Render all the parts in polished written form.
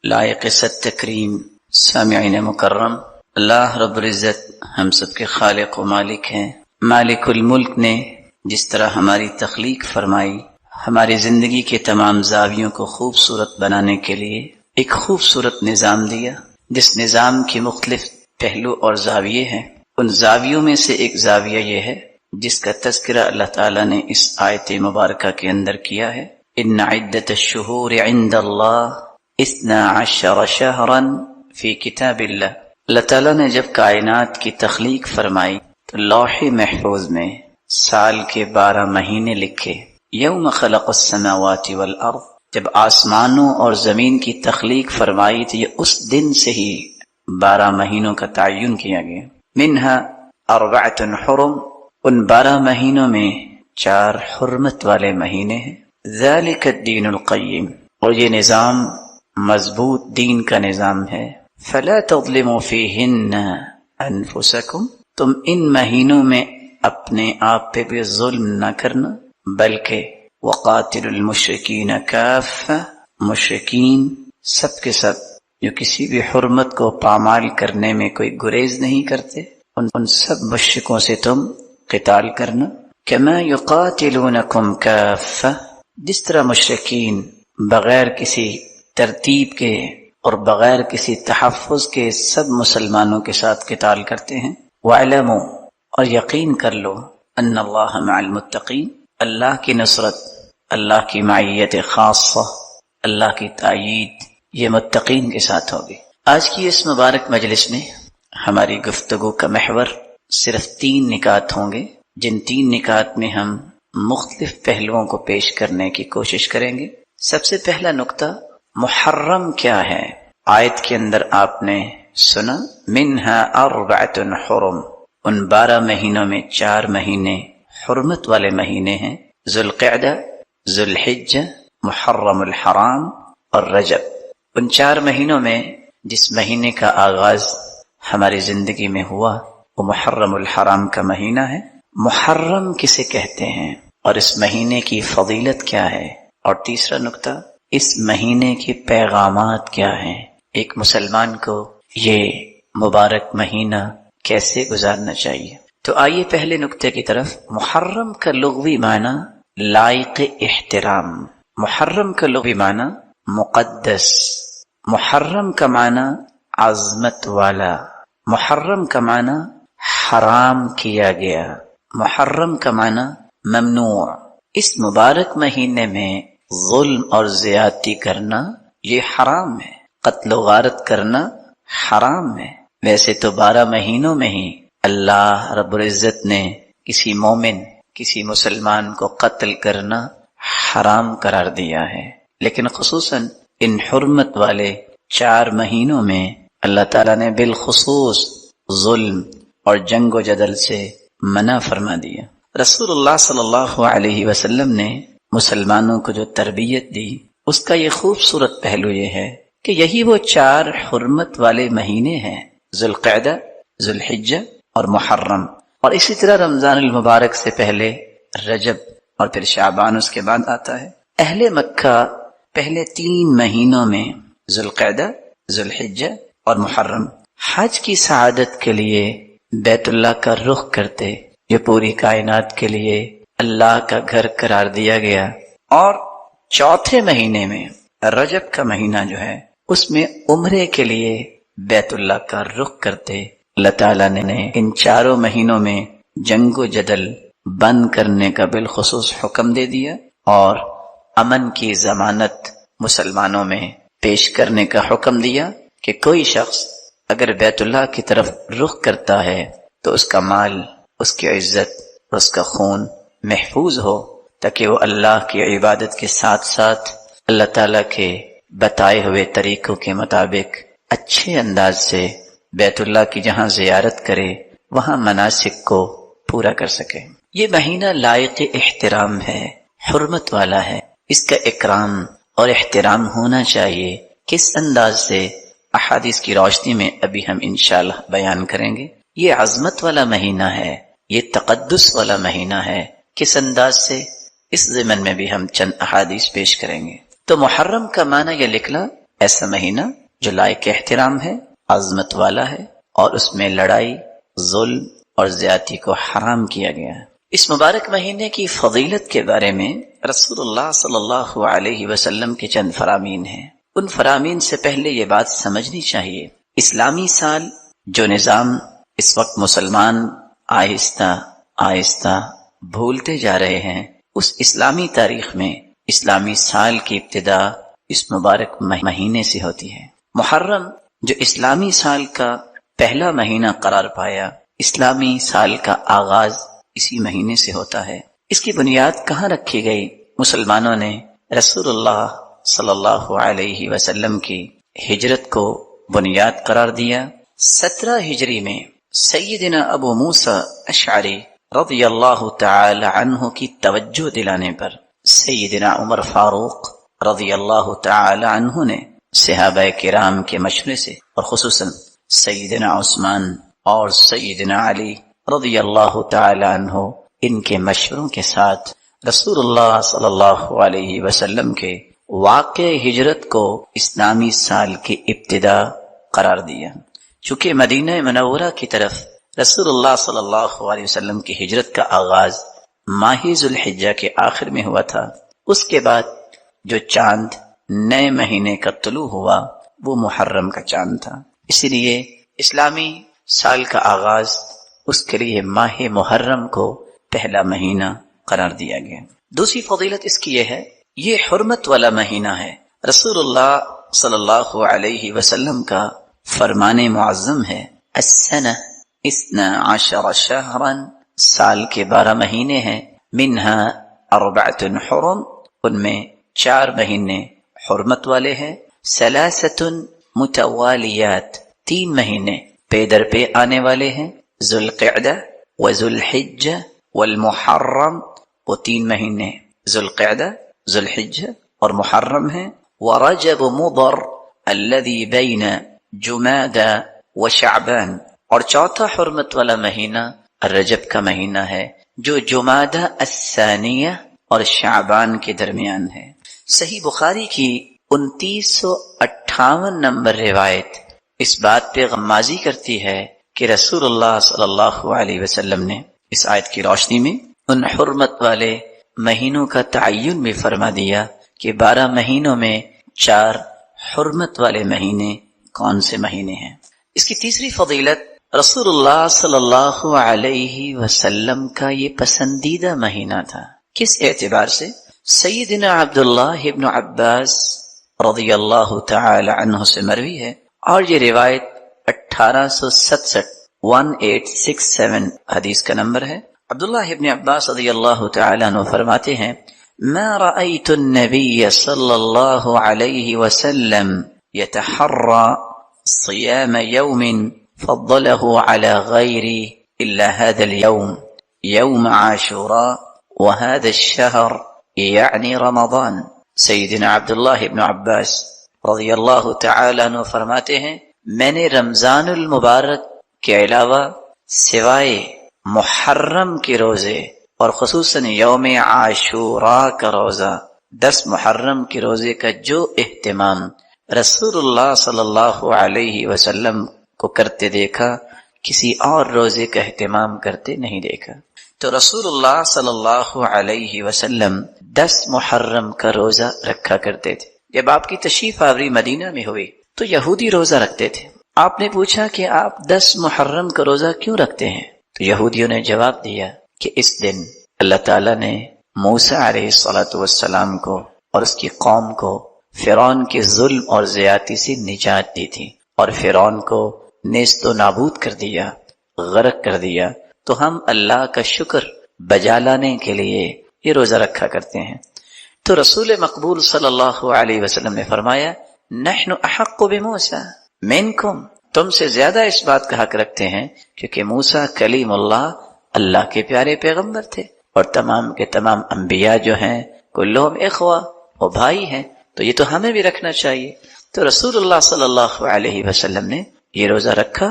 لائق ست تکریم سامعین مکرم، اللہ رب العزت ہم سب کے خالق و مالک ہیں۔ مالک الملک نے جس طرح ہماری تخلیق فرمائی، ہماری زندگی کے تمام زاویوں کو خوبصورت بنانے کے لیے ایک خوبصورت نظام دیا، جس نظام کے مختلف پہلو اور زاویے ہیں۔ ان زاویوں میں سے ایک زاویہ یہ ہے جس کا تذکرہ اللہ تعالیٰ نے اس آیت مبارکہ کے اندر کیا ہے، ان عدت الشہور عند اللہ 12 شہرا فی کتاب اللہ۔ اللہ تعالیٰ نے جب کائنات کی تخلیق فرمائی تو لوح محفوظ میں سال کے 12 مہینے لکھے۔ یوم خلق السماوات والارض، جب آسمانوں اور زمین کی تخلیق فرمائی تو یہ اس دن سے ہی 12 مہینوں کا تعین کیا گیا۔ منہا 4 حرم، ان 12 مہینوں میں 4 حرمت والے مہینے ہیں۔ ذالک الدین القیم، اور یہ نظام مضبوط دین کا نظام ہے۔ فلا تظلموا فیہن انفسکم، تم ان مہینوں میں اپنے آپ پہ بھی ظلم نہ کرنا، بلکہ وقاتل المشرکین کافہ، مشرکین سب کے سب جو کسی بھی حرمت کو پامال کرنے میں کوئی گریز نہیں کرتے، ان سب مشرکوں سے تم قتال کرنا۔ کما یقاتلونکم کافہ، جس طرح مشرکین بغیر کسی ترتیب کے اور بغیر کسی تحفظ کے سب مسلمانوں کے ساتھ قتال کرتے ہیں۔ وَاعْلَمُوا، اور یقین کر لو، ان اللہ مع المتقین، اللہ کی نصرت، اللہ کی معیت خاصہ، اللہ کی تائید یہ متقین کے ساتھ ہوگی۔ آج کی اس مبارک مجلس میں ہماری گفتگو کا محور صرف 3 نکات ہوں گے، جن 3 نکات میں ہم مختلف پہلوؤں کو پیش کرنے کی کوشش کریں گے۔ سب سے پہلا نقطہ، محرم کیا ہے؟ آیت کے اندر آپ نے سنا منہا 4 حرم، ان 12 مہینوں میں 4 مہینے حرمت والے مہینے ہیں، ذوالقعدہ، ذوالحجہ، محرم الحرام اور رجب۔ ان 4 مہینوں میں جس مہینے کا آغاز ہماری زندگی میں ہوا وہ محرم الحرام کا مہینہ ہے۔ محرم کسے کہتے ہیں اور اس مہینے کی فضیلت کیا ہے؟ اور تیسرا نقطہ، اس مہینے کے پیغامات کیا ہیں؟ ایک مسلمان کو یہ مبارک مہینہ کیسے گزارنا چاہیے؟ تو آئیے پہلے نقطے کی طرف۔ محرم کا لغوی معنی لائق احترام، محرم کا لغوی معنی مقدس، محرم کا معنی عظمت والا، محرم کا معنی حرام کیا گیا، محرم کا معنی ممنوع۔ اس مبارک مہینے میں ظلم اور زیادتی کرنا یہ حرام ہے، قتل و غارت کرنا حرام ہے۔ ویسے تو 12 مہینوں میں ہی اللہ رب العزت نے کسی مومن، کسی مسلمان کو قتل کرنا حرام قرار دیا ہے، لیکن خصوصاً ان حرمت والے 4 مہینوں میں اللہ تعالیٰ نے بالخصوص ظلم اور جنگ و جدل سے منع فرما دیا۔ رسول اللہ صلی اللہ علیہ وسلم نے مسلمانوں کو جو تربیت دی اس کا یہ خوبصورت پہلو یہ ہے کہ یہی وہ 4 حرمت والے مہینے ہیں، ذوالقعدہ، ذوالحجہ اور محرم، اور اسی طرح رمضان المبارک سے پہلے رجب اور پھر شعبان اس کے بعد آتا ہے۔ اہل مکہ پہلے 3 مہینوں میں ذوالقعدہ، ذوالحجہ اور محرم حج کی سعادت کے لیے بیت اللہ کا رخ کرتے، جو پوری کائنات کے لیے اللہ کا گھر قرار دیا گیا، اور 4تھے مہینے میں رجب کا مہینہ جو ہے اس میں عمرے کے لیے بیت اللہ کا رخ کرتے۔ اللہ تعالیٰ نے ان 4 مہینوں میں جنگ و جدل بند کرنے کا بالخصوص حکم دے دیا اور امن کی ضمانت مسلمانوں میں پیش کرنے کا حکم دیا کہ کوئی شخص اگر بیت اللہ کی طرف رخ کرتا ہے تو اس کا مال، اس کی عزت، اس کا خون محفوظ ہو، تاکہ وہ اللہ کی عبادت کے ساتھ ساتھ اللہ تعالیٰ کے بتائے ہوئے طریقوں کے مطابق اچھے انداز سے بیت اللہ کی جہاں زیارت کرے وہاں مناسک کو پورا کر سکے۔ یہ مہینہ لائق احترام ہے، حرمت والا ہے، اس کا اکرام اور احترام ہونا چاہیے۔ کس انداز سے؟ احادیث کی روشنی میں ابھی ہم انشاءاللہ بیان کریں گے۔ یہ عظمت والا مہینہ ہے، یہ تقدس والا مہینہ ہے۔ کس انداز سے؟ اس ضمن میں بھی ہم چند احادیث پیش کریں گے۔ تو محرم کا معنی یہ نکلا ایسا مہینہ جو لائق احترام ہے، عظمت والا ہے، اور اس میں لڑائی، ظلم اور زیادتی کو حرام کیا گیا ہے۔ اس مبارک مہینے کی فضیلت کے بارے میں رسول اللہ صلی اللہ علیہ وسلم کے چند فرامین ہیں۔ ان فرامین سے پہلے یہ بات سمجھنی چاہیے، اسلامی سال جو نظام اس وقت مسلمان آہستہ آہستہ بھولتے جا رہے ہیں، اس اسلامی تاریخ میں اسلامی سال کی ابتدا اس مبارک مہینے سے ہوتی ہے۔ محرم جو اسلامی سال کا پہلا مہینہ قرار پایا، اسلامی سال کا آغاز اسی مہینے سے ہوتا ہے۔ اس کی بنیاد کہاں رکھی گئی؟ مسلمانوں نے رسول اللہ صلی اللہ علیہ وسلم کی ہجرت کو بنیاد قرار دیا۔ 17 ہجری میں سیدنا ابو موسیٰ اشعری رضی اللہ تعالی عنہ کی توجہ دلانے پر سیدنا عمر فاروق رضی اللہ تعالی عنہ نے صحابہ کرام کے مشورے سے، اور خصوصاً سیدنا عثمان اور سیدنا علی رضی اللہ تعالی عنہ، ان کے مشوروں کے ساتھ رسول اللہ صلی اللہ علیہ وسلم کے واقع ہجرت کو اسلامی سال کی ابتدا قرار دیا۔ چونکہ مدینہ منورہ کی طرف رسول اللہ صلی اللہ علیہ وسلم کی ہجرت کا آغاز ماہ ذوالحجہ کے آخر میں ہوا تھا، اس کے بعد جو چاند نئے مہینے کا طلوع ہوا وہ محرم کا چاند تھا، اسی لیے اسلامی سال کا آغاز اس کے لیے ماہ محرم کو پہلا مہینہ قرار دیا گیا۔ دوسری فضیلت اس کی یہ ہے، یہ حرمت والا مہینہ ہے۔ رسول اللہ صلی اللہ علیہ وسلم کا فرمان معظم ہے، السنہ 12 شہرا، سال کے 12 مہینے ہیں، منہا 4 حرم، ان میں 4 مہینے حرمت والے ہیں، 3 متوالیات، 3 مہینے پے در پے آنے والے ہیں، ذوالقعدہ وذوالحجہ والمحرم، وہ 3 مہینے ذوالقعدہ، ذوالحجہ اور محرم ہیں، ورجب مضر الذي بین جمادى وشعبان، اور چوتھا حرمت والا مہینہ رجب کا مہینہ ہے جو جمادى الثانیہ اور شعبان کے درمیان ہے۔ صحیح بخاری کی 2958 نمبر روایت اس بات پہ غمازی کرتی ہے کہ رسول اللہ صلی اللہ علیہ وسلم نے اس آیت کی روشنی میں ان حرمت والے مہینوں کا تعین بھی فرما دیا کہ 12 مہینوں میں 4 حرمت والے مہینے کون سے مہینے ہیں۔ اس کی تیسری فضیلت، رسول اللہ صلی اللہ علیہ وسلم کا یہ پسندیدہ مہینہ تھا۔ کس اعتبار سے؟ سیدنا عبداللہ ابن عباس رضی اللہ تعالی عنہ سے مروی ہے، اور یہ روایت 1867 حدیث کا نمبر ہے۔ عبداللہ ابن عباس رضی اللہ تعالی عنہ فرماتے ہیں، ما رأيت النبي صلى الله عليه وسلم يتحرى صيام يوم فضله على غيره إلا هذا اليوم، يوم عاشوراء، وهذا الشهر يعني رمضان۔ سیدنا عبداللہ ابن عباس رضی اللہ تعالی عنہ فرماتے ہیں، میں نے رمضان المبارک کے علاوہ سوائے محرم کے روزے اور خصوصاً یوم عاشوراء کا روزہ، 10 محرم کے روزے کا جو اہتمام رسول اللہ صلی اللہ علیہ وسلم کو کرتے دیکھا، کسی اور روزے کا اہتمام کرتے نہیں دیکھا۔ تو رسول اللہ صلی اللہ علیہ وسلم 10 محرم کا روزہ رکھا کرتے تھے۔ جب آپ کی تشریف آوری مدینہ میں ہوئی تو یہودی روزہ رکھتے تھے۔ آپ نے پوچھا کہ آپ 10 محرم کا روزہ کیوں رکھتے ہیں؟ تو یہودیوں نے جواب دیا کہ اس دن اللہ تعالیٰ نے موسیٰ علیہ السلام کو اور اس کی قوم کو فرعون کے ظلم اور زیادتی سے نجات دی تھی، اور فرعون کو نیست و نابود کر دیا، غرق کر دیا، تو ہم اللہ کا شکر بجا لانے کے لیے یہ روزہ رکھا کرتے ہیں۔ تو رسول مقبول صلی اللہ علیہ وسلم نے فرمایا، نحن احق بموسیٰ منکم، تم سے زیادہ اس بات کا حق رکھتے ہیں، کیونکہ موسیٰ کلیم اللہ، اللہ کے پیارے پیغمبر تھے، اور تمام کے تمام انبیاء جو ہیں کلہم اخوہ، وہ بھائی ہیں، تو یہ تو ہمیں بھی رکھنا چاہیے۔ تو رسول اللہ صلی اللہ علیہ وسلم نے یہ روزہ رکھا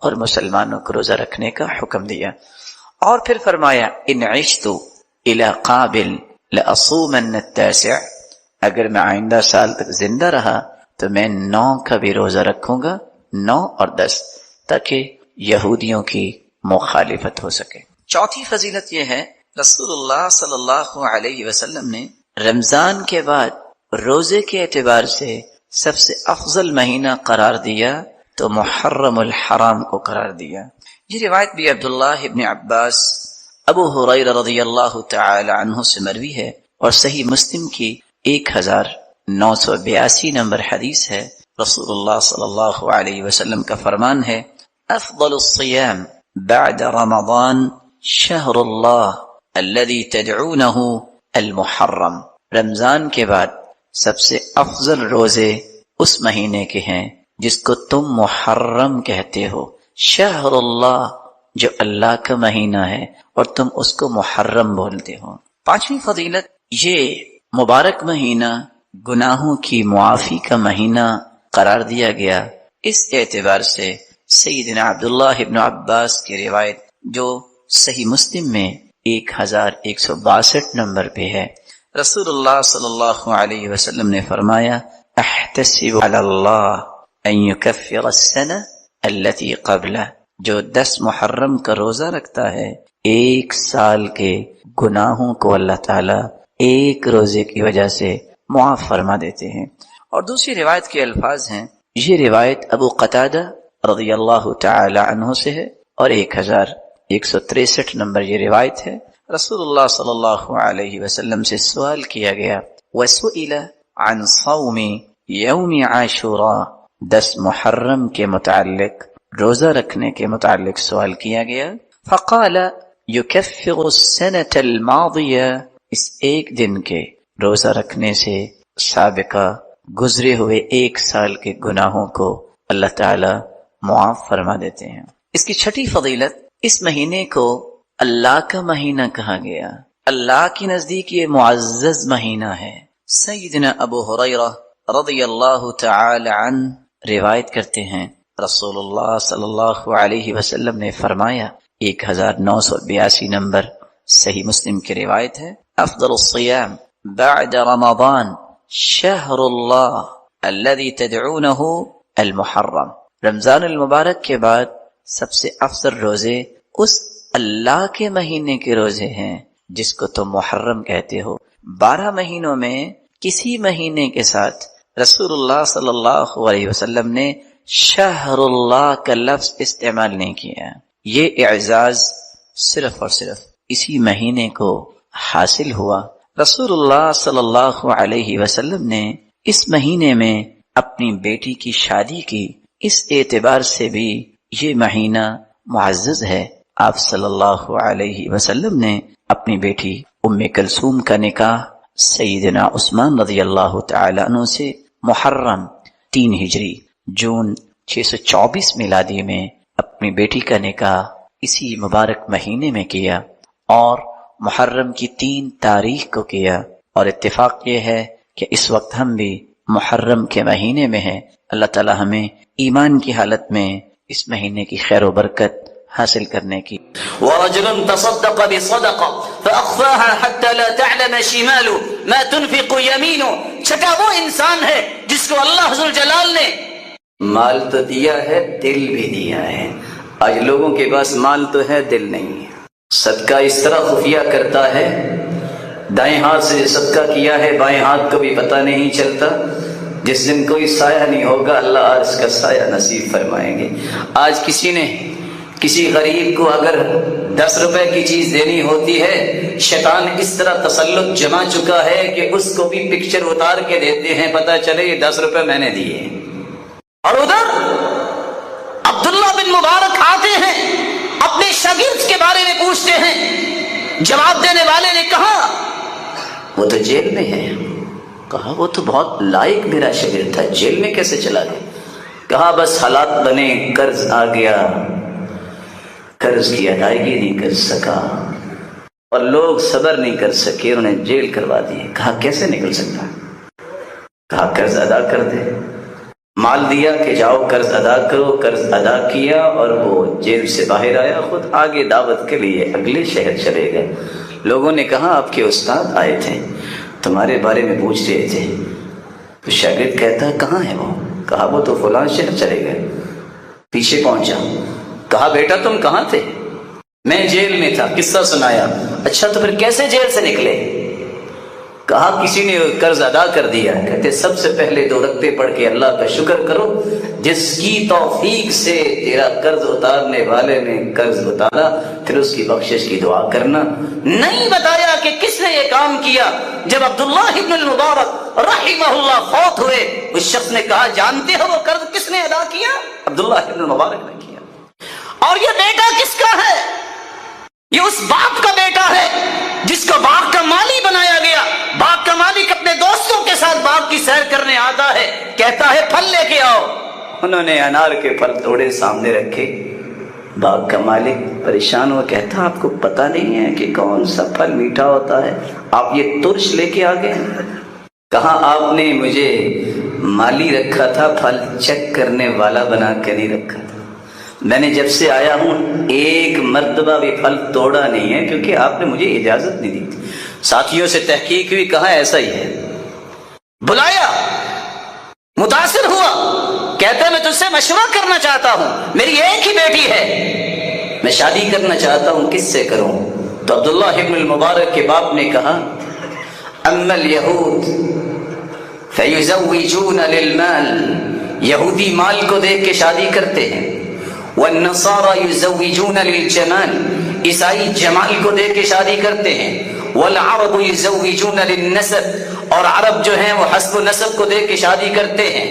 اور مسلمانوں کو روزہ رکھنے کا حکم دیا، اور پھر فرمایا، ان عشت الی قابل لأصومن التاسع، اگر میں آئندہ سال تک زندہ رہا تو میں 9 کا بھی روزہ رکھوں گا، 9 اور 10، تاکہ یہودیوں کی مخالفت ہو سکے۔ چوتھی فضیلت یہ ہے، رسول اللہ صلی اللہ علیہ وسلم نے رمضان کے بعد روزے کے اعتبار سے سب سے افضل مہینہ قرار دیا تو محرم الحرام کو قرار دیا۔ یہ روایت بھی عبداللہ ابن عباس، ابو ہریرہ رضی اللہ تعالی عنہ سے مروی ہے اور صحیح مسلم کی 1982 نمبر حدیث ہے۔ رسول اللہ صلی اللہ علیہ وسلم کا فرمان ہے، افضل الصیام بعد رمضان شہر اللہ الذي تدعونه المحرم۔ رمضان کے بعد سب سے افضل روزے اس مہینے کے ہیں جس کو تم محرم کہتے ہو، شہر اللہ جو اللہ کا مہینہ ہے اور تم اس کو محرم بولتے ہو۔ پانچویں فضیلت، یہ مبارک مہینہ گناہوں کی معافی کا مہینہ قرار دیا گیا۔ اس اعتبار سے سیدنا عبداللہ ابن عباس کی روایت جو صحیح مسلم میں 1162 نمبر پہ ہے، رسول اللہ صلی اللہ علیہ وسلم نے فرمایا، احتسب علی اللہ ان یکفر السنہ التي قبلہ، جو 10 محرم کا روزہ رکھتا ہے 1 سال کے گناہوں کو اللہ تعالی ایک روزے کی وجہ سے معاف فرما دیتے ہیں۔ اور دوسری روایت کے الفاظ ہیں، یہ روایت ابو قتادہ رضی اللہ تعالی عنہ سے ہے اور 1163 نمبر یہ روایت ہے۔ رسول اللہ صلی اللہ علیہ وسلم سے سوال کیا گیا، وسئل عن صوم یوم عاشوراء، 10 محرم کے متعلق، روزہ رکھنے کے متعلق سوال کیا گیا، فقال یکفر السنة الماضیہ، اس ایک دن کے روزہ رکھنے سے سابقہ گزرے ہوئے 1 سال کے گناہوں کو اللہ تعالی معاف فرما دیتے ہیں۔ اس کی چھٹی فضیلت، اس مہینے کو اللہ کا مہینہ کہا گیا، اللہ کی نزدیک یہ معزز مہینہ ہے۔ سیدنا ابو ہریرہ رضی اللہ تعالی عنہ روایت کرتے ہیں، رسول اللہ صلی اللہ علیہ وسلم نے فرمایا، 1982 نمبر صحیح مسلم کی روایت ہے، افضل الصیام بعد رمضان شہر اللہ الذي تدعونه المحرم، رمضان المبارک کے بعد سب سے افضل روزے اس اللہ کے مہینے کے روزے ہیں جس کو تم محرم کہتے ہو۔ 12 مہینوں میں کسی مہینے کے ساتھ رسول اللہ صلی اللہ علیہ وسلم نے شہر اللہ کا لفظ استعمال نہیں کیا۔ یہ اعزاز صرف اور صرف اسی مہینے کو حاصل ہوا۔ رسول اللہ صلی اللہ علیہ وسلم نے اس مہینے میں اپنی بیٹی کی شادی کی، اس اعتبار سے بھی یہ مہینہ معزز ہے۔ آپ صلی اللہ علیہ وسلم نے اپنی بیٹی ام کلثوم کا نکاح سیدنا عثمان رضی اللہ تعالی عنہ سے محرم 3 ہجری جون 624 میلادی میں اپنی بیٹی کا نکاح اسی مبارک مہینے میں کیا اور محرم کی 3 تاریخ کو کیا، اور اتفاق یہ ہے کہ اس وقت ہم بھی محرم کے مہینے میں ہیں۔ اللہ تعالی ہمیں ایمان کی حالت میں اس مہینے کی خیر و برکت حاصل کرنے کی۔ وَرَجُلٌ تَصَدَّقَ بِصَدَقَةٍ فَأَخْفَاهَا حَتَّى لَا تَعْلَمَ شِمَالُهُ مَا تُنْفِقُ يَمِينُهُ، چھٹا وہ انسان ہے جس کو اللہ ذوالجلال نے مال تو دیا ہے، دل بھی دیا ہے۔ آج لوگوں کے پاس مال تو ہے، دل نہیں ہے۔ صدقہ اس طرح خفیہ کرتا ہے، دائیں ہاتھ سے صدقہ کیا ہے بائیں ہاتھ کو بھی پتہ نہیں چلتا۔ جس دن کوئی سایہ نہیں ہوگا اللہ عرش کا سایہ نصیب فرمائیں گے۔ آج کسی نے کسی غریب کو اگر 10 روپے کی چیز دینی ہوتی ہے، شیطان اس طرح تسلط جما چکا ہے کہ اس کو بھی پکچر اتار کے دیتے ہیں، پتہ چلے یہ 10 روپے میں نے دیے۔ اور ادھر عبداللہ بن مبارک آتے ہیں، اپنے شاگرد کے بارے میں پوچھتے ہیں، جواب دینے والے نے کہا وہ تو جیل میں ہے۔ کہا وہ تو بہت لائق میرا شاگرد تھا، جیل میں کیسے چلا گیا؟ کہا بس حالات بنے، قرض آ گیا، قرض کی ادائیگی نہیں کر سکا اور لوگ صبر نہیں کر سکے، انہوں نے جیل کروا دی۔ کہا کیسے نکل سکتا؟ کہا قرض ادا کر دے۔ مال دیا کہ جاؤ قرض ادا کرو، قرض ادا کیا اور وہ جیل سے باہر آیا، خود آگے دعوت کے لیے اگلے شہر چلے گئے۔ لوگوں نے کہا آپ کے استاد آئے تھے، تمہارے بارے میں پوچھ رہے تھے، تو شاگرد کہتا ہے کہاں ہے وہ؟ کہا وہ تو فلاں شہر چلے گئے. پیچھے پہنچا, کہا بیٹا تم کہاں تھے؟ میں جیل میں تھا. قصہ سنایا. اچھا تو پھر کیسے جیل سے نکلے؟ کہا کسی نے قرض ادا کر دیا. کہتے سب سے پہلے 2 رکعتیں پڑھ کے اللہ کا شکر کرو جس کی توفیق سے تیرا قرض اتارنے والے نے قرض اتارا, پھر اس کی بخشش کی دعا کرنا. نہیں بتایا کہ کس نے یہ کام کیا. جب عبداللہ ابن المبارک رحمہ اللہ فوت ہوئے, اس شخص نے کہا جانتے ہو وہ قرض کس نے ادا کیا؟ عبداللہ ابن المبارک نے کیا. اور یہ بیٹا کس کا ہے؟ یہ اس باپ کا بیٹا ہے جس کو باغ کا مالی بنایا گیا. باغ کا مالک اپنے دوستوں کے ساتھ باغ کی سیر کرنے آتا ہے, کہتا ہے پھل لے کے آؤ. انہوں نے انار کے پھل توڑے سامنے رکھے. باغ کا مالک پریشان ہوا, کہتا آپ کو پتہ نہیں ہے کہ کون سا پھل میٹھا ہوتا ہے, آپ یہ ترش لے کے آ گئے. کہا آپ نے مجھے مالی رکھا تھا, پھل چیک کرنے والا بنا کے نہیں رکھا تھا. میں نے جب سے آیا ہوں ایک مرتبہ بھی پھل توڑا نہیں ہے کیونکہ آپ نے مجھے اجازت نہیں دی تھی. ساتھیوں سے تحقیق ہوئی, کہا ایسا ہی ہے. بلایا, متاثر ہوا, کہتا میں تجھ سے مشورہ کرنا چاہتا ہوں, میری ایک ہی بیٹی ہے, میں شادی کرنا چاہتا ہوں, کس سے کروں؟ تو عبداللہ ابن المبارک کے باپ نے کہا اما الیہود فیزوجون للمال, یہودی مال کو دیکھ کے شادی کرتے ہیں. والنصارى يزوجون للجمال, عیسائی جمال کو دیکھ کے شادی کرتے ہیں. والعرب يزوجون للنسب, اور عرب جو ہیں وہ حسب و نسب کو دیکھ کے شادی کرتے ہیں.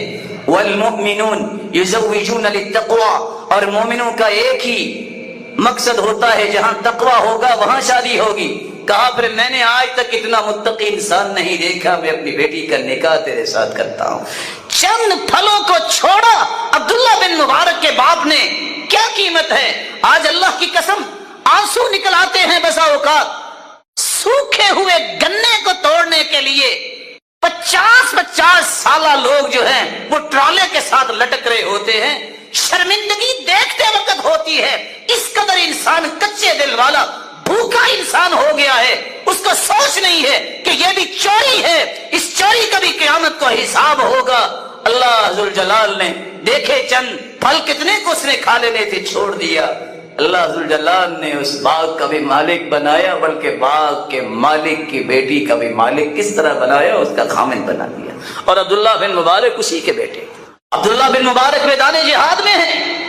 والمؤمنون يزوجون للتقوى, اور مومنوں کا ایک ہی مقصد ہوتا ہے جہاں تقوی ہوگا وہاں شادی ہوگی. کہا پھر میں نے آج تک اتنا متقی انسان نہیں دیکھا, میں اپنی بیٹی کا نکاح تیرے ساتھ کرتا ہوں. چند پھلوں کو چھوڑا عبداللہ بن مبارک کے باپ نے. کیا قیمت ہے؟ آج اللہ کی قسم آنسو نکل آتے ہیں بسا اوقات. سوکھے ہوئے گنے کو توڑنے کے لیے 50 سالہ لوگ جو ہیں وہ ٹرالے کے ساتھ لٹک رہے ہوتے ہیں. شرمندگی دیکھتے وقت ہوتی ہے. اس قدر انسان کچے دل والا بھوکا انسان ہو گیا ہے, اس کو سوچ نہیں ہے کہ یہ بھی چوری ہے, اس چوری کا بھی قیامت کو حساب ہوگا. اللہ ذوالجلال نے دیکھے چند پھل کتنے کو اس نے کھا لینے تھے, چھوڑ دیا. اللہ ذوالجلال نے اس باغ کا بھی مالک بنایا, بلکہ باغ کے مالک کی بیٹی کا بھی مالک کس طرح بنایا, اس کا خامن بنا دیا. اور عبداللہ بن مبارک اسی کے بیٹے. عبداللہ بن مبارک میدان جہاد میں ہیں.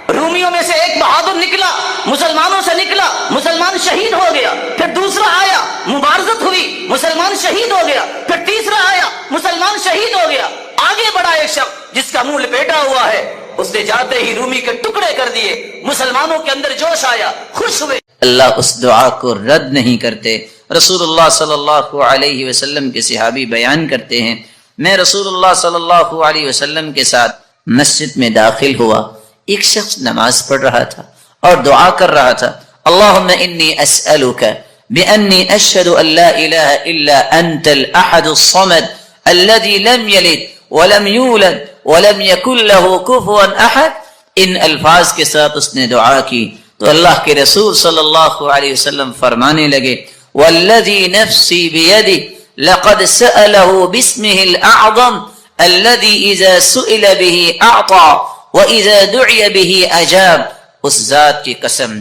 رومیوں میں سے ایک بہادر نکلا, مسلمانوں سے نکلا, مسلمان شہید ہو گیا. پھر دوسرا آیا, مبارزت ہوئی, مسلمان شہید ہو گیا. پھر تیسرا آیا, مسلمان شہید ہو گیا. آگے بڑھا ایک شخص جس کا منہ لپیٹا ہوا ہے, اس نے جاتے ہی رومی کے ٹکڑے کر دیے. مسلمانوں کے اندر جوش آیا, خوش ہوئے. اللہ اس دعا کو رد نہیں کرتے. رسول اللہ صلی اللہ علیہ وسلم کے صحابی بیان کرتے ہیں, میں رسول اللہ صلی اللہ علیہ وسلم کے ساتھ مسجد میں داخل ہوا. ایک شخص نماز پڑھ رہا تھا اور دعا کر رہا تھا, اللہم انی اسألک بأنی اشہد ان لا الہ الا انت الاحد الصمد الذي لم يلد ولم يولد ولم يكن له كفوا احد. ان الفاظ کے ساتھ اس نے دعا کی تو اللہ کے رسول صلی اللہ علیہ وسلم فرمانے لگے, والذی نفسی بیدہ لقد سأله باسمه الاعظم الذي اذا سئل به اعطى وَإِذَا دُعِيَ بِهِ أَجَابَ. اس ذات کی قسم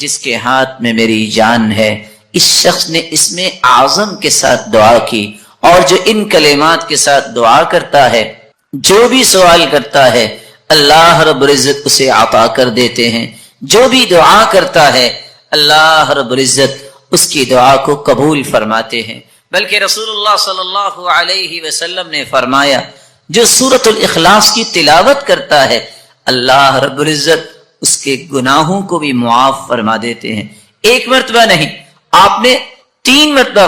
جس کے ہاتھ میں میری جان ہے. اس شخص نے اسم اعظم کے ساتھ دعا کی, اور جو ان کلمات کے ساتھ دعا کرتا ہے, جو بھی سوال کرتا ہے, اللہ رب العزت اسے عطا کر دیتے ہیں. جو بھی دعا کرتا ہے اللہ رب العزت اس کی دعا کو قبول فرماتے ہیں. بلکہ رسول اللہ صلی اللہ علیہ وسلم نے فرمایا, جو سورۃ الاخلاص کی تلاوت کرتا ہے اللہ رب العزت اس کے گناہوں کو بھی معاف فرما دیتے ہیں. ایک مرتبہ نہیں, آپ نے 3 مرتبہ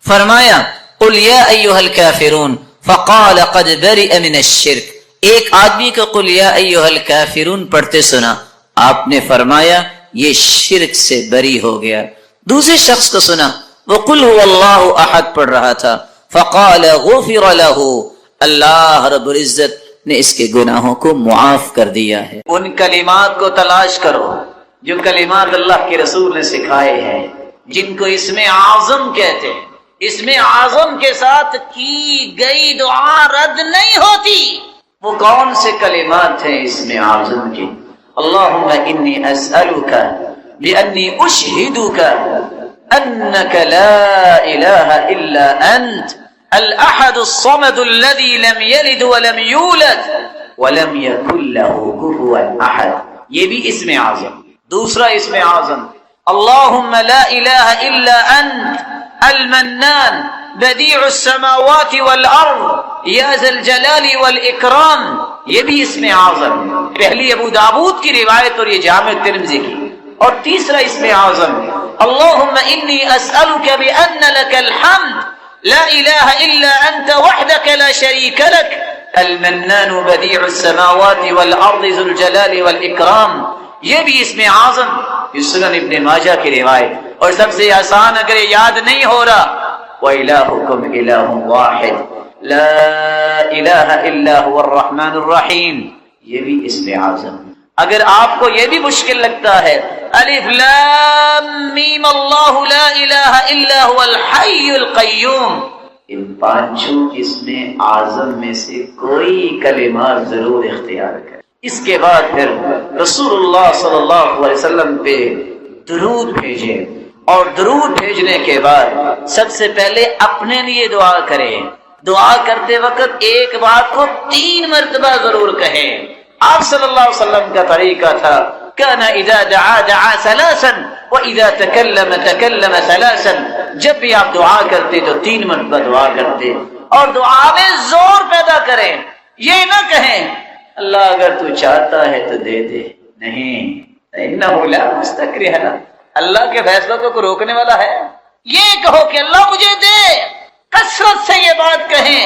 فرمایا قل یا ایھا الکافرون فقال قد برئ من الشرک. ایک آدمی کو قل یا ایھا الکافرون پڑھتے سنا, آپ نے فرمایا یہ شرک سے بری ہو گیا. دوسرے شخص کو سنا وہ قل هو اللہ احد پڑھ رہا تھا, فقال غفر له, اللہ رب العزت نے اس کے گناہوں کو معاف کر دیا ہے. ان کلمات کو تلاش کرو جو کلمات اللہ کے رسول نے سکھائے ہیں, جن کو اسم اعظم کہتے ہیں. اسم اعظم کے ساتھ کی گئی دعا رد نہیں ہوتی۔ وہ کون سے کلمات ہیں اسم اعظم کے؟ اللہم انی اسألک بانی اشہدک انک لا الہ الا انت الاحد الصمد الذي لم يلد ولم يولد ولم يكن له كفوا احد، یہ بھی اسم اعظم۔ دوسرا اسم اعظم اللہم لا الہ الا انت المنان بدیع السماوات والارض یا ذا الجلال والاکرام، یہ بھی اسم اعظم۔ پہلی ابو داؤد کی روایت اور یہ جامع ترمذی کی۔ اور تیسرا اسم اعظم اللہم انی اسألک بان لک الحمد لا الہ الا انت وحدک لا شریک لک المنان بدیع السماوات والارض ذو الجلال والاکرام، یہ بھی اسم اعظم۔ سنن ابن ماجہ کی روایت۔ اور سب سے آسان اگر یاد نہیں ہو رہا وَإِلَٰهُكُمْ إِلَٰهٌ وَاحِدٌ لَا إِلَٰهَ إِلَّا هُوَ الرَّحْمَٰنُ الرَّحِيمُ، یہ بھی اسم اعظم۔ اگر آپ کو یہ بھی مشکل لگتا ہے الف لام میم اللہ لا الہ الا هو الحی القیوم، ان پانچوں اسم اعظم میں سے کوئی کلمات ضرور اختیار کریں۔ اس کے بعد پھر رسول اللہ صلی اللہ علیہ وسلم پہ درود بھیجیں، اور درود بھیجنے کے بعد سب سے پہلے اپنے لیے دعا کریں۔ دعا کرتے وقت ایک بات کو 3 مرتبہ ضرور کہیں۔ آپ صلی اللہ علیہ وسلم کا طریقہ تھا كان اذا دعا دعا ثلاثا واذا تكلم تكلم ثلاثا، جب بھی آپ دعا کرتے تو 3 مرتبہ دعا کرتے، اور دعا میں زور پیدا کریں۔ یہ نہ کہیں اللہ اگر تو چاہتا ہے تو دے دے، نہیں، انہ لا مستکرہ، اللہ کے فیصلوں کو روکنے والا ہے۔ یہ کہو کہ اللہ مجھے دے، کثرت سے یہ بات کہیں،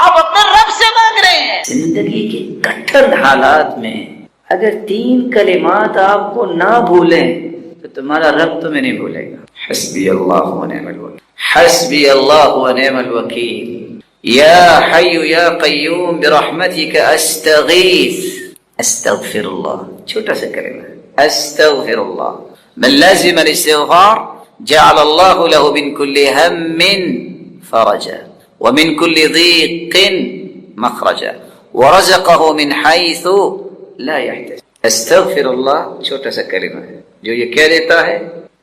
آپ اپنے رب سے مانگ رہے ہیں۔ زندگی کے کٹھن حالات میں اگر 3 کلمات آپ کو نہ بھولیں تو تمہارا رب تمہیں نہیں بھولے گا۔ حسبی اللہ و نعم الوکیل، حسبی اللہ و نعم الوکیل، یا حی یا قیوم برحمتک استغیث، استغفر اللہ، چھوٹا سا کلمہ ہے، استغفر اللہ۔ من لازم الاستغفار جعل الله له من كل هم فرجا ومن كل ضيق مخرجا ورزقه من حيث لا يحتسب۔ استغفر اللہ چھوٹا سا کلمہ ہے جو یہ کہہ دیتا ہے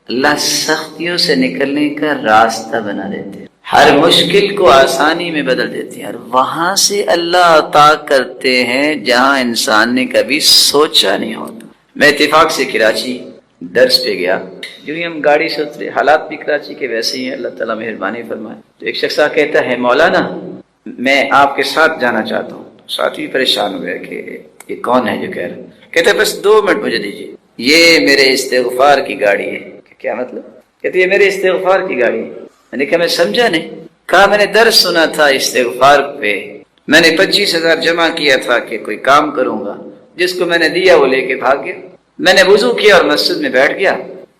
اللہ سختیوں سے نکلنے کا راستہ بنا دیتے ہیں، ہر مشکل کو آسانی میں بدل دیتے ہیں، اور وہاں سے اللہ عطا کرتے ہیں جہاں انسان نے کبھی سوچا نہیں ہوتا۔ میں اتفاق سے کراچی درس پہ گیا، جو ہی ہم گاڑی سے اترے، حالات بھی کراچی کے ویسے ہی ہیں، اللہ تعالیٰ مہربانی فرمائے، تو ایک شخص کہتا ہے مولانا میں آپ کے ساتھ جانا چاہتا ہوں۔ ساتھی پریشان ہوئے کہ یہ کون ہے جو کہہ رہا ہے؟ کہتے ہیں بس 2 منٹ مجھے دیجیے، یہ میرے استغفار کی گاڑی ہے۔ کیا مطلب؟ کہتے یہ میرے استغفار کی گاڑی ہے۔ میں نے کہا میں سمجھا نہیں۔ کہا میں نے درس سنا تھا استغفار پہ، میں نے 25,000 جمع کیا تھا کہ کوئی کام کروں گا، جس کو میں نے دیا وہ لے کے بھاگ گیا۔ میں نے وضو کیا اور مسجد میں بیٹھ گیا،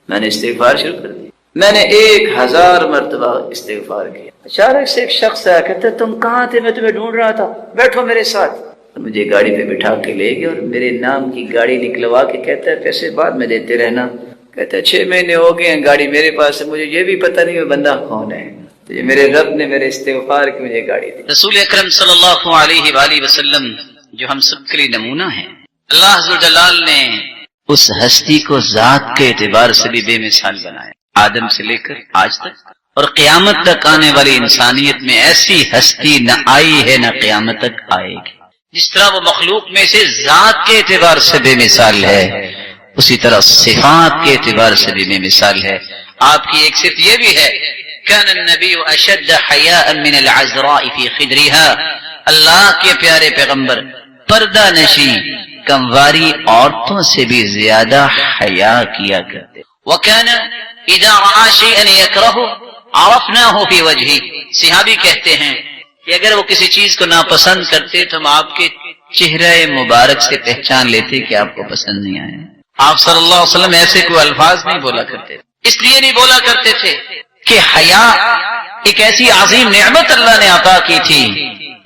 میں نے استغفار شروع کر دیا، میں نے 1000 مرتبہ استغفار کیا۔ اچانک سے ایک شخص آیا، کہتا تم کہاں تھے؟ میں تمہیں ڈھونڈ رہا تھا، بیٹھو میرے ساتھ۔ مجھے گاڑی پہ بٹھا کے لے گیا اور میرے نام کی گاڑی نکلوا کے کہتا ہے پیسے بعد میں دیتے رہنا۔ کہتا ہے 6 مہینے ہو گئے ہیں گاڑی میرے پاس ہے، مجھے یہ بھی پتہ نہیں وہ بندہ کون ہے۔ تو یہ میرے رب نے میرے استغفار کی مجھے گاڑی دی۔ رسول اکرم صلی اللہ علیہ وآلہ وسلم جو ہم سب کے لیے نمونہ ہیں، اللہ عز و جلال نے اس ہستی کو ذات کے اعتبار سے بھی بے مثال بنایا، آدم سے لے کر آج تک، اور قیامت تک آنے والی انسانیت میں ایسی ہستی نہ آئی ہے نہ قیامت تک آئے گی۔ جس طرح وہ مخلوق میں سے ذات کے اعتبار سے بے مثال ہے، اسی طرح صفات کے اعتبار سے بھی بے مثال ہے۔ آپ کی ایک صفت یہ بھی ہے كان النبی اشد حیاء من العذراء فی خدرها، اللہ کے پیارے پیغمبر پردہ نشی کمواری عورتوں سے بھی زیادہ حیا کیا کرتے۔ وكان اذا رأى شيئا يكرهه عرفناه في وجهه، صحابی کہتے ہیں کہ اگر وہ کسی چیز کو ناپسند کرتے تو ہم آپ کے چہرے مبارک سے پہچان لیتے کہ آپ کو پسند نہیں آئے۔ آپ صلی اللہ علیہ وسلم ایسے کوئی الفاظ نہیں بولا کرتے، اس لیے نہیں بولا کرتے تھے کہ حیا ایک ایسی عظیم نعمت اللہ نے عطا کی تھی،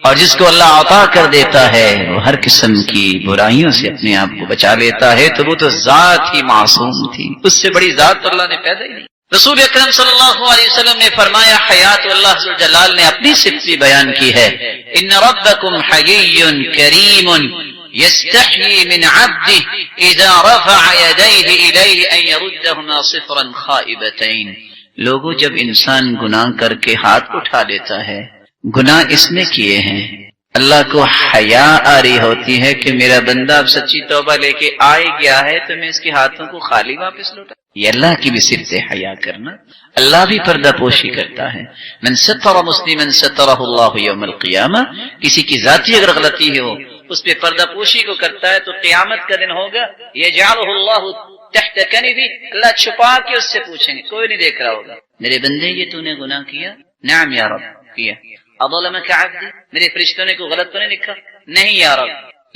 اور جس کو اللہ عطا کر دیتا ہے وہ ہر قسم کی برائیوں سے اپنے آپ کو بچا لیتا ہے، تو وہ تو ذات ہی معصوم تھی، اس سے بڑی ذات اللہ نے پیدا ہی نہیں۔ رسول اکرم صلی اللہ علیہ وسلم نے فرمایا حیات اللہ عز و جلال نے اپنی صفت بھی بیان کی ہے، ان ربکم حیی کریم یستحیی من عبدہ اذا رفع یدیہ الیہ ان یردہما صفرا خائبتین۔ لوگوں جب انسان گناہ کر کے ہاتھ اٹھا لیتا ہے، گناہ اس نے کیے ہیں، اللہ کو حیا آ رہی ہوتی ہے کہ میرا بندہ اب سچی توبہ لے کے آئے گیا ہے تو میں اس کے ہاتھوں کو خالی واپس لوٹا۔ یہ اللہ کی بھی صفت ہے حیا کرنا، اللہ بھی پردہ پوشی کرتا ہے۔ من ستر مسلما سترہ اللہ یوم القیامہ، کسی کی ذاتی اگر غلطی ہو اس پہ پردہ پوشی کو کرتا ہے تو قیامت کا دن ہوگا یجعلہ اللہ تحت کنفہ، اللہ چھپا کے اس سے پوچھیں گے، کوئی نہیں دیکھ رہا ہوگا، میرے بندے یہ تو نے گناہ کیا؟ نعم یا رب کیا۔ اظلمک عبدی، میرے فرشتوں نے کوئی غلط تو نہیں لکھا؟ نہیں یا رب۔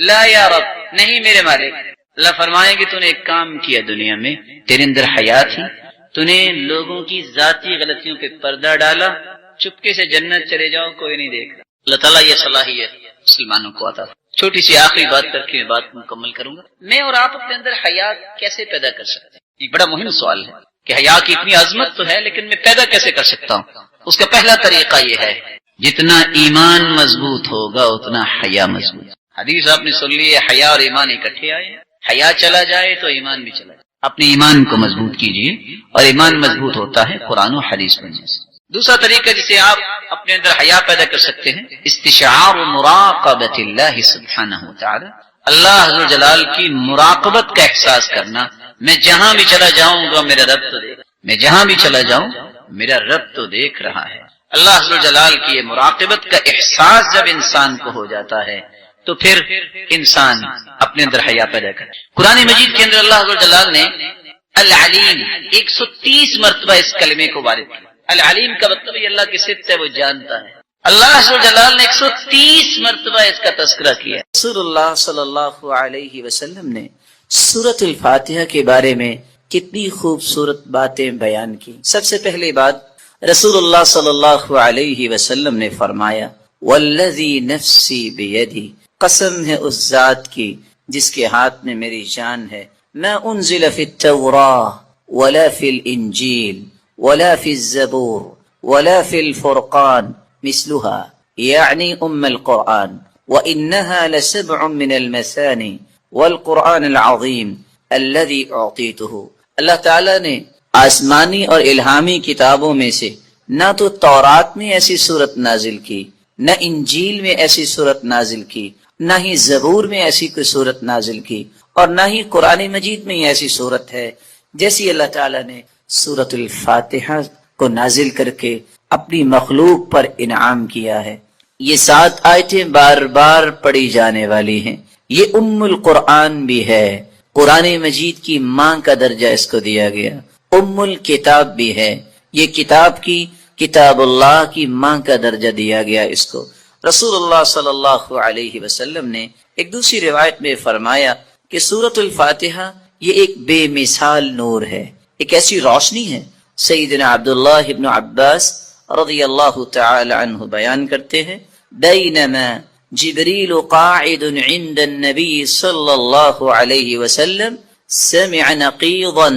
لا یا رب، نہیں میرے مالک۔ اللہ فرمائے کہ تو نے ایک کام کیا دنیا میں، تیرے اندر حیا تھی، تو نے لوگوں کی ذاتی غلطیوں پہ پردہ ڈالا، چپکے سے جنت چلے جاؤ کوئی نہیں دیکھ رہا۔ اللہ تعالیٰ یہ صلاحیت مسلمانوں کو عطا۔ چھوٹی سی آخری بات کر کے بات مکمل کروں گا۔ میں اور آپ اپنے اندر حیا کیسے پیدا کر سکتے ہیں؟ یہ بڑا مہم سوال ہے کہ حیا کی اتنی عظمت تو ہے لیکن میں پیدا کیسے کر سکتا ہوں؟ اس کا پہلا طریقہ یہ ہے، جتنا ایمان مضبوط ہوگا اتنا حیا مضبوط۔ حدیث آپ نے سن لی ہے، حیا اور ایمان اکٹھے آئے، حیا چلا جائے تو ایمان بھی چلا جائے۔ اپنے ایمان کو مضبوط کیجیے، اور ایمان مضبوط ہوتا ہے قرآن و حدیث پڑھنے سے۔ دوسرا طریقہ جسے آپ اپنے اندر حیا پیدا کر سکتے ہیں، استشعار مراقبۃ اللہ سبحانہ وتعالی، اللہ عز و جلال کی مراقبت کا احساس کرنا۔ میں جہاں بھی چلا جاؤں گا میرا رب تو دیکھ، میں جہاں بھی چلا جاؤں میرا رب تو دیکھ رہا ہے۔ اللہ عز و جلال کی یہ مراقبت کا احساس جب انسان کو ہو جاتا ہے تو پھر انسان اپنے اندر حیا پیدا کرے۔ قرآن مجید کے اندر اللہ عز و جلال نے العلیم 130 مرتبہ اس کلمے کو وارد کیا۔ العلیم کا مطلب یہ اللہ کی صفت ہے، وہ جانتا ہے۔ اللہ عز و جلال نے 130 مرتبہ اس کا تذکرہ کیا۔ رسول اللہ صلی اللہ علیہ وسلم نے سورۃ الفاتحہ کے بارے میں کتنی خوبصورت باتیں بیان کی۔ سب سے پہلی بات، رسول اللہ صلی اللہ علیہ وسلم نے فرمایا والذی نفسی بیدی، قسم ہے اس ذات کی جس کے ہاتھ میں میری جان ہے، ما انزل فی التوراہ ولا فی الانجیل ولا فی الزبور ولا فی الفرقان مثلها یعنی القرآن، وإنها لسبع من المثانی والقرآن العظیم الذي اعطیته۔ اللہ تعالیٰ نے آسمانی اور الہامی کتابوں میں سے نہ تو تورات میں ایسی صورت نازل کی، نہ انجیل میں ایسی صورت نازل کی، نہ ہی زبور میں ایسی کوئی صورت نازل کی، اور نہ ہی قرآن مجید میں ایسی صورت ہے جیسی اللہ تعالیٰ نے سورۃ الفاتحہ کو نازل کر کے اپنی مخلوق پر انعام کیا ہے۔ یہ 7 آیتیں بار بار پڑھی جانے والی ہیں۔ یہ القرآن بھی ہے، قرآن مجید کی ماں کا درجہ اس کو دیا گیا، الکتاب بھی ہے، یہ کتاب اللہ کی ماں کا درجہ دیا گیا اس کو۔ رسول اللہ صلی اللہ علیہ وسلم نے ایک دوسری روایت میں فرمایا کہ سورۃ الفاتحہ یہ ایک بے مثال نور ہے، ایک ایسی روشنی ہے۔ سیدنا عبداللہ ابن عباس رضی اللہ تعالی عنہ بیان کرتے ہیں، بینما جبریل قاعد عند النبی صلی اللہ علیہ وسلم سمع نقیضا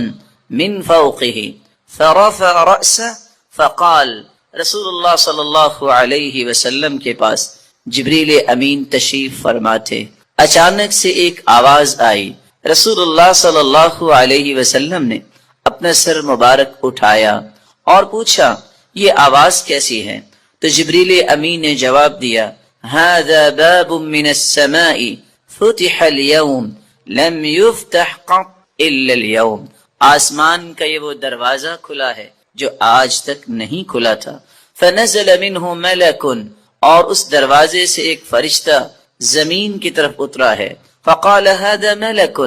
من فوقه فرفع رأسه فقال، رسول اللہ صلی اللہ علیہ وسلم کے پاس جبریل امین تشریف فرما تھے، اچانک سے ایک آواز آئی، رسول اللہ صلی اللہ علیہ وسلم نے اپنا سر مبارک اٹھایا اور پوچھا یہ آواز کیسی ہے؟ تو جبریل امین نے جواب دیا، هذا باب من السماء فتح اليوم لم يفتح قط الا اليوم، آسمان کا یہ وہ دروازہ کھلا ہے جو آج تک نہیں کھلا تھا۔ فنزل منه ملک، اور اس دروازے سے ایک فرشتہ زمین کی طرف اترا ہے، فقال هذا ملک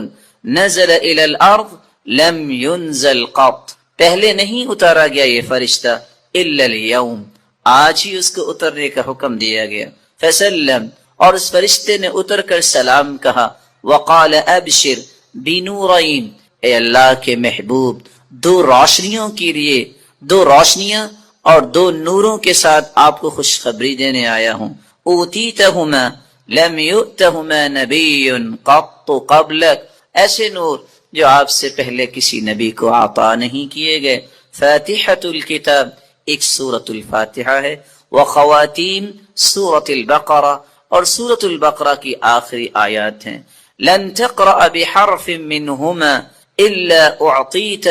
نزل الى الارض لم ينزل قط، پہلے نہیں اتارا گیا یہ فرشتہ الا اليوم، آج ہی اس کو اترنے کا حکم دیا گیا۔ فسلم، اور اس فرشتے نے اتر کر سلام کہا، وقال ابشر بنورین، اے اللہ کے محبوب 2 روشنیوں کے لیے، 2 روشنیاں اور 2 نوروں کے ساتھ آپ کو خوشخبری دینے آیا ہوں، اوتیتہما لم یؤتہما نبی قط قبلک، ایسے نور جو آپ سے پہلے کسی نبی کو عطا نہیں کیے گئے، فاتحۃ الکتاب ایک سورۃ الفاتحہ ہے، وخواتیم سورۃ البقرہ اور سورۃ البقرہ کی آخری آیات ہیں۔ لن تقرأ بحرف منہما الا اعطیت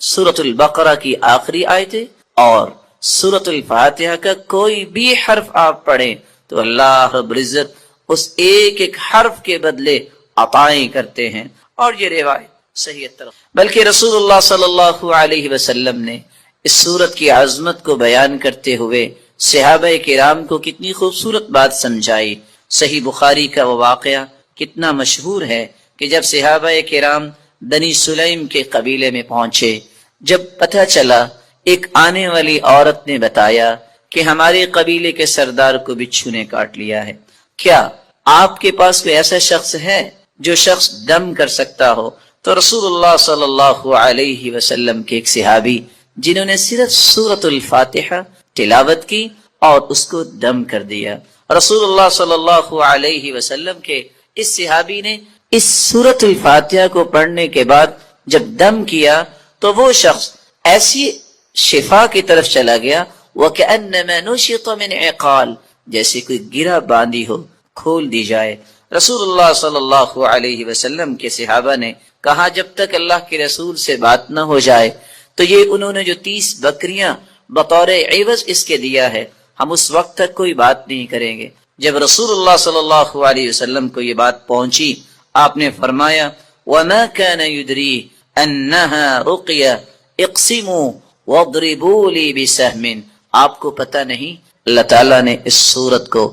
سورۃ البقرہ کی آخری آیتیں اور سورۃ الفاتحہ کا کوئی بھی حرف آپ پڑھیں تو اللہ رب العزت اس ایک ایک حرف کے بدلے عطائیں کرتے ہیں۔ اور یہ روایت صحیح طرف، بلکہ رسول اللہ صلی اللہ علیہ وسلم نے اس سورت کی عظمت کو بیان کرتے ہوئے صحابہ کرام کو کتنی خوبصورت بات سمجھائی۔ صحیح بخاری کا وہ واقعہ کتنا مشہور ہے کہ جب صحابہ کرام بنی سلیم کے قبیلے میں پہنچے، جب پتہ چلا ایک آنے والی عورت نے بتایا کہ ہمارے قبیلے کے سردار کو بچھو نے کاٹ لیا ہے، کیا آپ کے پاس کوئی ایسا شخص ہے جو شخص دم کر سکتا ہو؟ تو رسول اللہ صلی اللہ علیہ وسلم کے ایک صحابی جنہوں نے صرف سورۃ الفاتحہ تلاوت کی اور اس کو دم کر دیا، رسول اللہ صلی اللہ علیہ وسلم کے اس صحابی نے اس سورۃ الفاتحہ کو پڑھنے کے بعد جب دم کیا تو وہ شخص ایسی شفا کی طرف چلا گیا وَكَأَنَّمَا نُشِطَ مِنْ عِقَالٍ، جیسے کوئی گرہ باندھی ہو کھول دی جائے۔ رسول اللہ صلی اللہ علیہ وسلم کے صحابہ نے کہا جب تک اللہ کے رسول سے بات نہ ہو جائے تو یہ انہوں نے جو 30 بکریاں بطور عوض اس کے دیا ہے ہم اس وقت تک کوئی بات نہیں کریں گے۔ جب رسول اللہ صلی اللہ علیہ وسلم کو یہ بات پہنچی، آپ نے فرمایا وَمَا كَانَ يُدْرِي أَنَّهَا رُقْيَةٌ اقْسِمُوا وَاضْرِبُوا لِي بِسَهْمٍ، آپ کو پتہ نہیں اللہ تعالیٰ نے اس سورت کو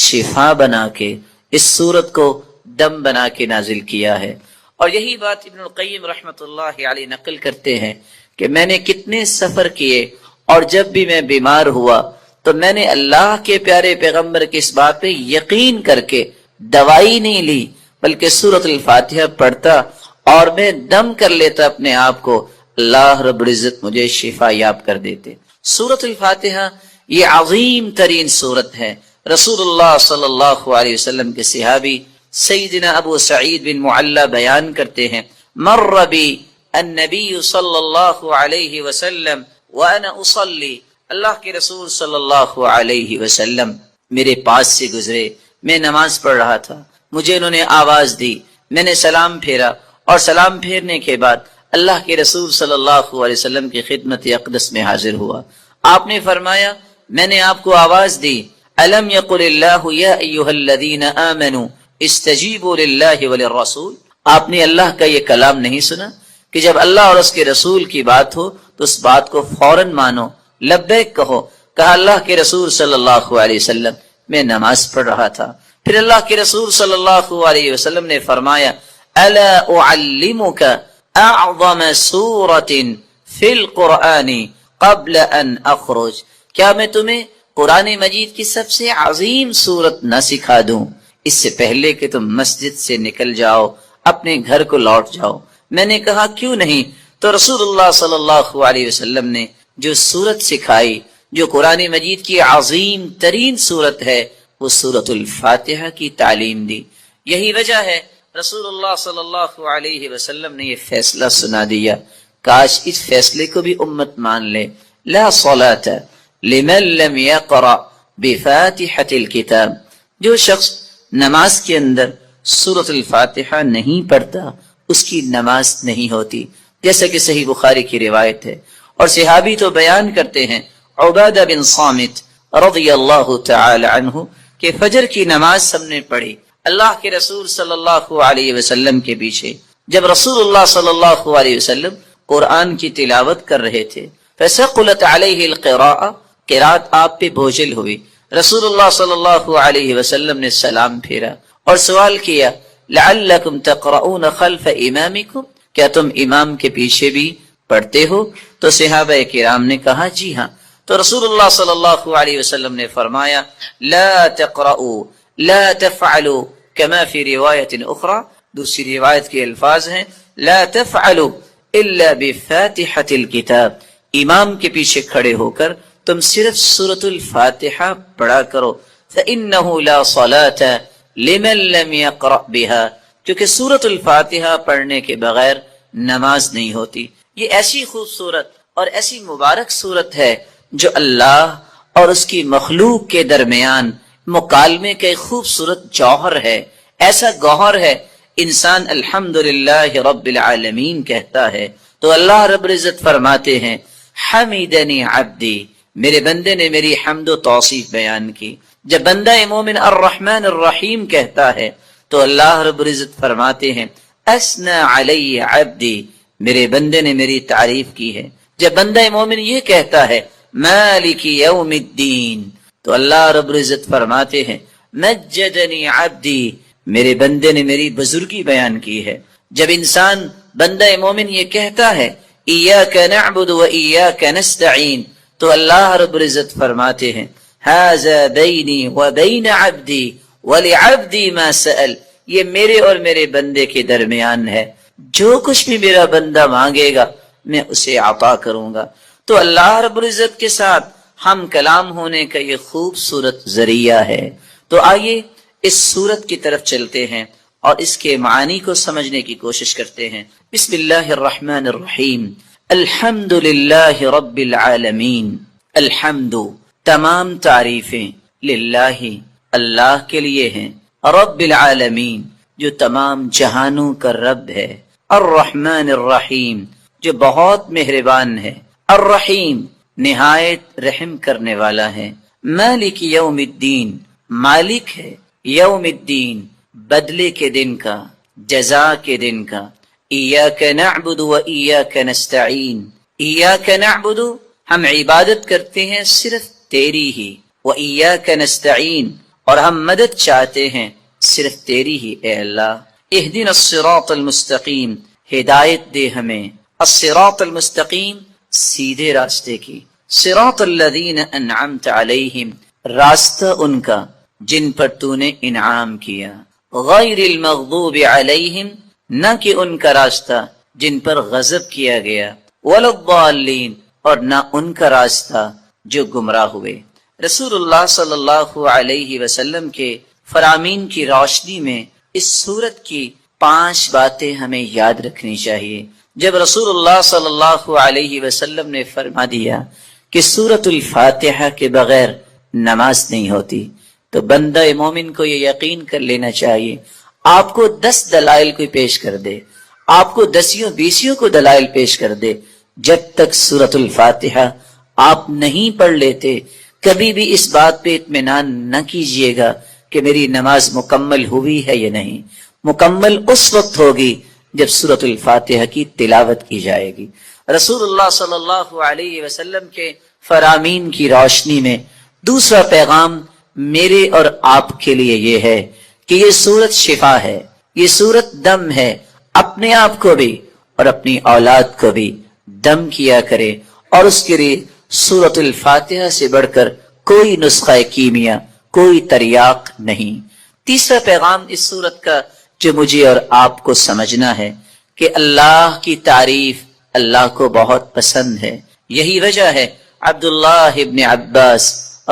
شفا بنا کے، اس سورت کو دم بنا کے نازل کیا ہے۔ اور یہی بات ابن القیم رحمۃ اللہ علیہ نقل کرتے ہیں کہ میں نے کتنے سفر کیے اور جب بھی میں بیمار ہوا تو میں نے اللہ کے پیارے پیغمبر کی اس بات پہ یقین کر کے دوائی نہیں لی بلکہ سورۃ الفاتحہ پڑھتا اور میں دم کر لیتا اپنے آپ کو، اللہ رب العزت مجھے شفا یاب کر دیتے۔ سورۃ الفاتحہ یہ عظیم ترین سورت ہے۔ رسول اللہ صلی اللہ علیہ وسلم کے صحابی سیدنا ابو سعید بن معلی بیان کرتے ہیں مر بی النبی صلی اللہ علیہ وسلم وانا اصلی، اللہ کے رسول صلی اللہ علیہ وسلم میرے پاس سے گزرے، میں نماز پڑھ رہا تھا، مجھے انہوں نے آواز دی، میں نے سلام پھیرا اور سلام پھیرنے کے بعد اللہ کے رسول صلی اللہ علیہ وسلم کی خدمت اقدس میں حاضر ہوا۔ آپ نے فرمایا میں نے آپ کو آواز دی، الم یقل اللہ یا ایھا الذین آمنوا استجیبوا للہ وللرسول، آپ نے اللہ کا یہ کلام نہیں سنا کہ جب اللہ اور اس کے رسول کی بات ہو تو اس بات کو فوراً مانو، لبیک کہو۔ کہا اللہ کے رسول صلی اللہ علیہ وسلم میں نماز پڑھ رہا تھا، پھر اللہ کے رسول صلی اللہ علیہ وسلم نے فرمایا الا اعلمک اعظم سورۃ فی القرآن قبل ان اخرج، کیا میں تمہیں قرآن مجید کی سب سے عظیم سورت نہ سکھا دوں اس سے پہلے کہ تم مسجد سے نکل جاؤ، اپنے گھر کو لوٹ جاؤ؟ میں نے کہا کیوں نہیں؟ تو رسول اللہ صلی اللہ علیہ وسلم نے جو سورت سکھائی، جو قرآن مجید کی عظیم ترین سورت ہے، وہ سورۃ الفاتحہ کی تعلیم دی۔ یہی وجہ ہے رسول اللہ صلی اللہ علیہ وسلم نے یہ فیصلہ سنا دیا، کاش اس فیصلے کو بھی امت مان لے، لا صلاۃ لمن لم یقرأ بفاتحۃ الکتاب، جو شخص نماز کے اندر سورۃ الفاتحہ نہیں پڑھتا اس کی نماز نہیں ہوتی، جیسا کہ صحیح بخاری کی روایت ہے۔ اور صحابی تو بیان کرتے ہیں عبادہ بن صامت رضی اللہ تعالی عنہ کہ فجر کی نماز ہم نے پڑھی اللہ کے رسول صلی اللہ علیہ وسلم کے پیچھے، جب رسول اللہ صلی اللہ علیہ وسلم قرآن کی تلاوت کر رہے تھے، فثقلت علیہ القراءۃ، قرات آپ پہ بوجھل ہوئی، رسول اللہ صلی اللہ علیہ وسلم نے سلام پھیرا اور سوال کیا لعلکم تقرؤون خلف امامکم، کیا تم امام کے پیچھے بھی پڑھتے ہو؟ تو صحابہ کرام نے کہا جی ہاں۔ تو رسول اللہ صلی اللہ علیہ وسلم نے فرمایا لا تقرؤوا لا تفعلوا كما في روایت اخرى، دوسری روایت کے الفاظ ہیں لا تفعلوا الا بفاتحة الكتاب، امام کے پیچھے کھڑے ہو کر تم صرف سورۃ الفاتحہ پڑھا کرو، فإنه لا صلاة لمن لم يقرأ بها، کیونکہ سورۃ الفاتحہ پڑھنے کے بغیر نماز نہیں ہوتی۔ یہ ایسی خوبصورت اور ایسی مبارک صورت ہے جو اللہ اور اس کی مخلوق کے درمیان مکالمے کا ایک خوبصورت جوہر ہے، ایسا گوہر ہے۔ انسان الحمدللہ رب العالمین کہتا ہے تو اللہ رب العزت فرماتے ہیں حمیدنی عبدی، میرے بندے نے میری حمد و توصیف بیان کی۔ جب بندہ مومن الرحمن الرحیم کہتا ہے تو اللہ رب العزت فرماتے ہیں اسنا علی عبدی، میرے بندے نے میری تعریف کی ہے۔ جب بندہ مومن یہ کہتا ہے مالک یوم الدین تو اللہ رب العزت فرماتے ہیں مجدنی عبدی، میرے بندے نے میری بزرگی بیان کی ہے۔ جب انسان بندہ مومن یہ کہتا ہے ایاک نعبد و ایاک نستعین تو اللہ رب العزت فرماتے ہیں ھذا بینی و بین عبدی ولعبدی ما سأل، یہ میرے اور میرے بندے کے درمیان ہے، جو کچھ بھی میرا بندہ مانگے گا میں اسے عطا کروں گا۔ تو اللہ رب العزت کے ساتھ ہم کلام ہونے کا یہ خوبصورت ذریعہ ہے۔ تو آئیے اس سورت کی طرف چلتے ہیں اور اس کے معانی کو سمجھنے کی کوشش کرتے ہیں۔ بسم اللہ الرحمن الرحیم، الحمد للہ رب العالمین، الحمد تمام تعریفیں للہ اللہ کے لیے ہیں، رب العالمین جو تمام جہانوں کا رب ہے، الرحمن الرحیم جو بہت مہربان ہے، الرحیم نہایت رحم کرنے والا ہے، مالک یوم الدین مالک ہے یوم الدین بدلے کے دن کا، جزا کے دن کا، ایاک نعبد و ایاک نستعین، ایاک نعبد ہم عبادت کرتے ہیں صرف تیری ہی، و ایاک نستعین اور ہم مدد چاہتے ہیں صرف تیری ہی اے اللہ۔ اہدنا الصراط المستقیم، ہدایت دے ہمیں، الصراط المستقیم سیدھے راستے کی، صراط الذین انعمت علیہم راستہ ان کا جن پر تو نے انعام کیا، غیر المغضوب علیہم نہ کہ ان کا راستہ جن پر غضب کیا گیا، ولا الضالین اور نہ ان کا راستہ جو گمراہ ہوئے۔ رسول اللہ صلی اللہ علیہ وسلم کے فرامین کی روشنی میں اس سورت کی 5 باتیں ہمیں یاد رکھنی چاہیے۔ جب رسول اللہ صلی اللہ علیہ وسلم نے فرما دیا کہ سورۃ الفاتحہ کے بغیر نماز نہیں ہوتی تو بندہ مومن کو یہ یقین کر لینا چاہیے، آپ کو 10 دلائل کوئی پیش کر دے، آپ کو 10 کو دلائل پیش کر دے، جب تک سورۃ الفاتحہ آپ نہیں پڑھ لیتے کبھی بھی اس بات پہ اطمینان نہ کیجئے گا کہ میری نماز مکمل ہوئی ہے یا نہیں۔ مکمل اس وقت ہوگی جب سورۃ الفاتحہ کی تلاوت کی جائے گی۔ رسول اللہ صلی اللہ علیہ وسلم کے فرامین کی روشنی میں دوسرا پیغام میرے اور آپ کے لیے یہ ہے کہ یہ سورت شفا ہے، یہ سورت دم ہے، اپنے آپ کو بھی اور اپنی اولاد کو بھی دم کیا کرے، اور اس کے لیے سورۃ الفاتحہ سے بڑھ کر کوئی نسخہ کیمیا، کوئی تریاق نہیں۔ تیسرا پیغام اس سورت کا جو مجھے اور آپ کو سمجھنا ہے کہ اللہ کی تعریف اللہ کو بہت پسند ہے۔ یہی وجہ ہے عبداللہ ابن عباس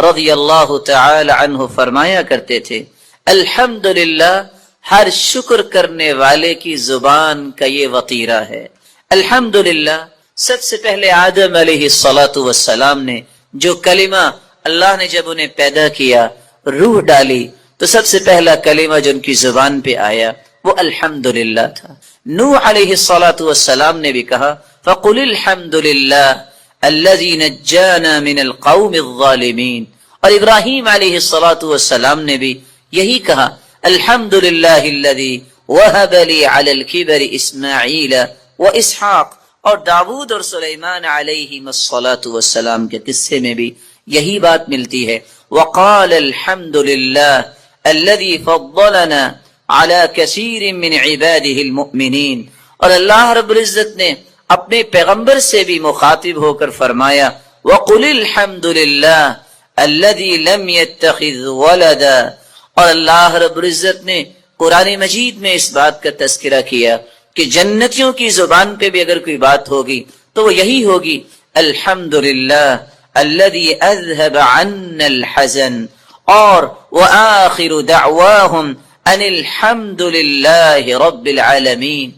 رضی اللہ تعالی عنہ فرمایا کرتے تھے الحمدللہ ہر شکر کرنے والے کی زبان کا یہ وطیرہ ہے۔ الحمدللہ سب سے پہلے آدم علیہ السلام نے جو کلمہ اللہ نے جب انہیں پیدا کیا، روح ڈالی، تو سب سے پہلا کلمہ جو ان کی زبان پہ آیا وہ الحمدللہ تھا۔ نوح علیہ السلام نے بھی کہا فَقُلِ الْحَمْدُ لِلَّهِ الَّذِي نَجَّانَا مِنَ الْقَوْمِ الظَّالِمِينَ، اور ابراہیم علیہ السلام نے بھی یہی کہا الحمدللہ الذی وہب لی علی الکبر اسماعیل و اسحاق، اور داود اور سلیمان علیہم السلام کے قصے میں بھی یہی بات ملتی ہے وقال الحمدللہ الذی فضلنا علی کثیر من عباده المؤمنین، اور اللہ رب العزت نے اپنے پیغمبر سے بھی مخاطب ہو کر فرمایا وقل الحمدللہ الذی لم يتخذ ولدا، اور اللہ رب العزت نے قرآن مجید میں اس بات کا تذکرہ کیا کہ جنتیوں کی زبان پہ بھی اگر کوئی بات ہوگی تو وہ یہی ہوگی الحمدللہ الذی اذهب عنا الحزن، اور وآخر دعواہم ان الحمدللہ رب العالمین،